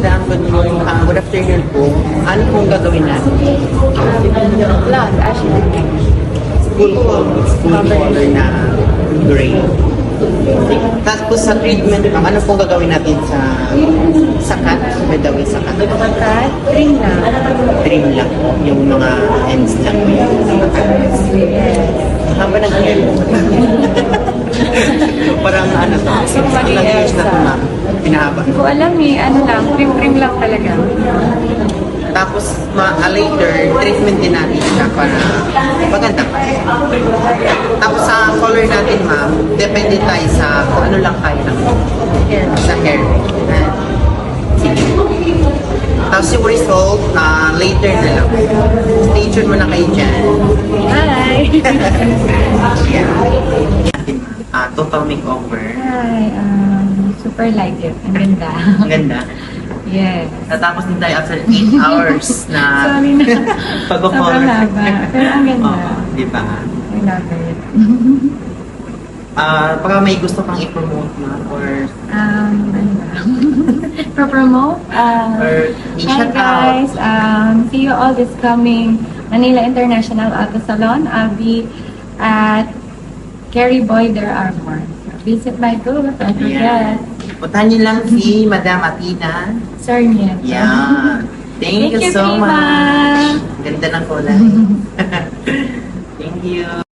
Madam. Good morning. Good afternoon po. Ano pong gagawin natin? Blonde, actually. Full color na gray. Tapos sa treatment, ma'am, ano pong gagawin natin sa cut? By the way, sa cut. Cut, trim na. Trim lang. Yung mga ends lang. Haba ng hair mo. Parang ano to. Ilang years na ito, ma'am? Pinahaba. Hindi ko alam eh, ano lang, trim lang talaga. Tapos, later, treatment din natin siya para maganda pa. Tapos sa color natin, ma'am, depende tayo sa kung ano lang kaya ng Here. sa hair. Sige. Tapos yung result, later na lang. Stay tuned muna kayo dyan. Hi! Yeah. Total makeover. Hi, super like it. Ang ganda. Ang ganda. Yes. Natapos din tayo after 8 hours na Sorry na. pag-color. Sobrang haba. Pero ang ganda. Oo, di ba? I love it. Baka may gusto pang i-promote na or Ano ba? Pro-promote? Or Hi i-shout guys! See you all this coming Manila International Auto Salon. I'll be at Kerry Boyder Arbor. So visit my booth. Don't forget. Puntahan niyo lang si Madam Athena. Sir Nieto. Yan. Thank you so Prima. much. Ganda ng kulay. Thank you.